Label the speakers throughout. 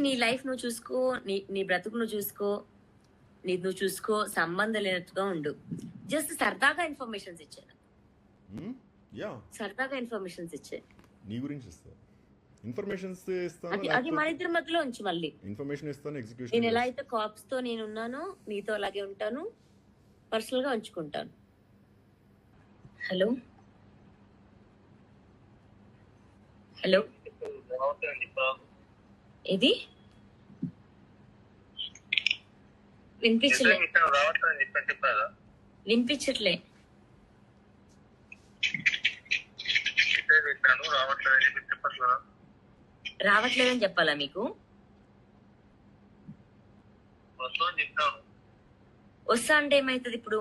Speaker 1: నీ లైఫ్ నువ్వు చూసుకో, నీ బ్రతుకు నువ్వు చూసుకో, నువ్వు చూసుకో, సంబంధం లేనట్టుగా ఉండు. జస్ట్ సరదాగా ఇన్ఫర్మేషన్స్ ఇచ్చాను. సరదాగా ఇన్ఫర్మేషన్స్ ఇచ్చాను.
Speaker 2: నీ గురించి ఇస్తా ఇన్ఫర్మేషన్స్ ఇస్తాను.
Speaker 1: అది మన ఇద్దరి మధ్యలో ఉంచి మళ్ళీ
Speaker 2: ఇన్ఫర్మేషన్ ఇస్తాను, ఎగ్జిక్యూషన్.
Speaker 1: నేను ఎలా అయితే కాప్స్ తో నేను ఉన్నానో నీతో అలాగే ఉంటాను, పర్సనల్ గా ఉంచుకుంటాను. హలో హలో, ఇది వినిపించలే. వినిపించట్లే. రావట్లేదని చెప్పాలా మీకు? వస్తా అంటే ఏమైతుంది ఇప్పుడు?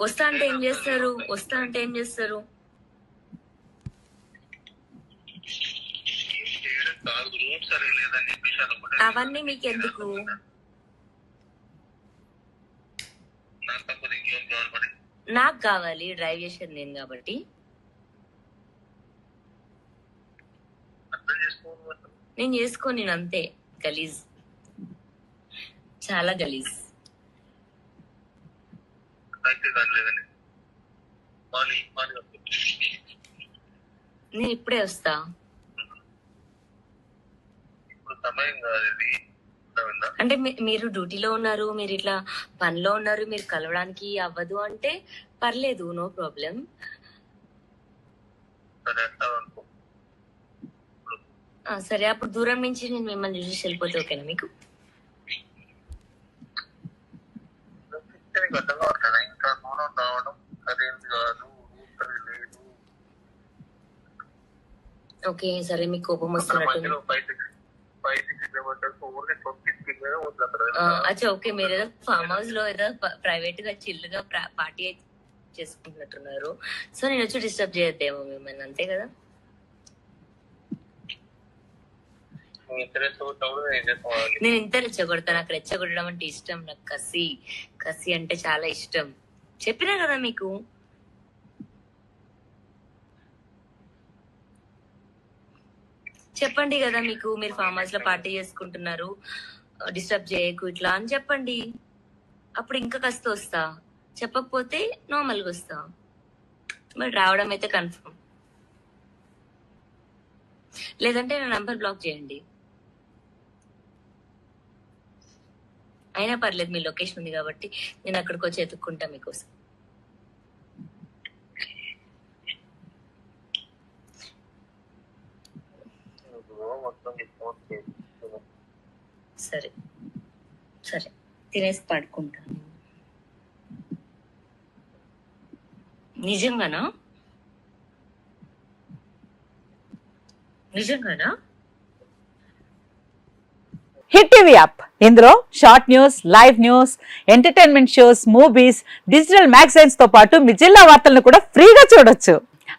Speaker 1: వస్తా అంటే ఏం చేస్తారు? వస్తా అంటే ఏం చేస్తారు? అవన్నీ మీకు ఎందుకు? నాకు కావాలి, డ్రైవ్ చేసేది నేను కాబట్టి. నేను చేసుకోను, నేను అంతే గలీజ్, చాలా గలీజ్. నేను ఇప్పుడే వస్తా. అంటే మీరు డ్యూటీలో ఉన్నారు, మీరు ఇట్లా పనిలో ఉన్నారు, మీరు కలవడానికి అవ్వదు అంటే పర్లేదు, నో ప్రాబ్లం. సరే, అప్పుడు దూరం నుంచి నేను మిమ్మల్ని చూసి వెళ్ళిపోతే ఓకేనా మీకు? ఓకే సరే, మీకు కోపం వస్తున్నట్టు. అచ్చా ఓకే, మీరు ఏదో ఫామ్ హౌస్ లో ఏదో ప్రైవేట్ గా చిల్ గా పార్టీ చేసుకుంటున్నట్టున్నారు. సో నేను వచ్చి డిస్టర్బ్ చేయొద్దేమో మిమ్మల్ని, అంతే కదా? నేను ఇంత రెచ్చగొడతాను, నాకు రెచ్చగొట్టడం అంటే ఇష్టం. నాకు కసి అంటే చాలా ఇష్టం. చెప్పినా కదా మీకు. చెప్పండి కదా మీకు, మీరు ఫామ్ హౌస్ లో పార్టీ చేసుకుంటున్నారు, డిస్టర్బ్ చేయకు ఇట్లా అని చెప్పండి. అప్పుడు ఇంకా కసి వస్తా. చెప్పకపోతే నార్మల్గా వస్తా. మరి రావడం అయితే కన్ఫర్మ్. లేదంటే నా నంబర్ బ్లాక్ చేయండి. అయినా పర్లేదు, మీ లొకేషన్ ఉంది కాబట్టి నేను అక్కడికి వచ్చి ఎత్తుక్కుంటా మీకోసం. సరే సరే, తినేసి పడుకుంటాను. నిజంగానా? నిజంగానా?
Speaker 3: హిట్ టీవీ యాప్, ఇందులో short news, live news, entertainment shows, movies, digital magazines తో పాటు మీ జిల్లా వార్తలను కూడా ఫ్రీగా చూడొచ్చు.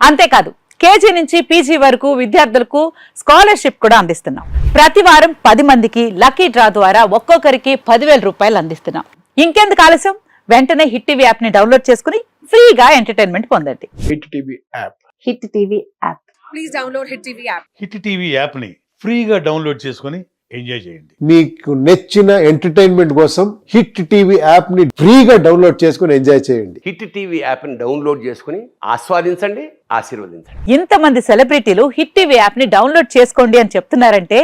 Speaker 3: అంతేకాదు, కేజీ నుంచి పీజీ వరకు విద్యార్థులకు స్కాలర్షిప్ కూడా అందిస్తున్నాం. ప్రతి వారం 10 మందికి లక్కీ డ్రా ద్వారా ఒక్కొక్కరికి 10,000 రూపాయలు అందిస్తున్నాం. ఇంకెందుకు ఆలస్యం, వెంటనే హిట్ టీవీ యాప్ ని డౌన్లోడ్ చేసుకుని ఫ్రీగా ఎంటర్టైన్మెంట్ పొందండి.
Speaker 4: Hit TV app.
Speaker 3: Hit TV app.
Speaker 5: Please download hit TV app.
Speaker 4: Hit TV app ని ఫ్రీగా డౌన్లోడ్ చేసుకుని ఎంజాయ్ చేయండి.
Speaker 6: మీకు నచ్చిన ఎంటర్టైన్మెంట్ కోసం హిట్ టీవీ యాప్ ని ఫ్రీగా డౌన్లోడ్ చేసుకుని ఎంజాయ్ చేయండి.
Speaker 7: హిట్ టీవీ యాప్ ని డౌన్లోడ్ చేసుకుని ఆస్వాదించండి, ఆశీర్వదించండి.
Speaker 3: ఇంతమంది సెలబ్రిటీలు హిట్ టీవీ యాప్ ని డౌన్లోడ్ చేసుకోండి అని చెప్తున్నారంటే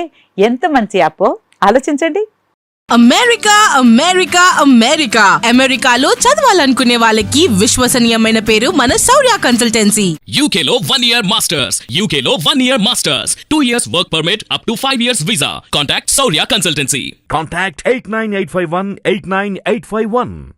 Speaker 3: ఎంత మంచి యాప్ ఆలోచించండి.
Speaker 5: అమెరికా అమెరికా అమెరికా అమెరికాలో చదవాలనుకునే వాళ్ళకి విశ్వసనీయమైన పేరు మన శౌర్య కన్సల్టెన్సీ.
Speaker 8: UK లో 1 year masters, UK లో 1 year masters, 2 years work permit up to 5 years visa. Contact Saurya Consultancy.
Speaker 9: Contact 89851 89851.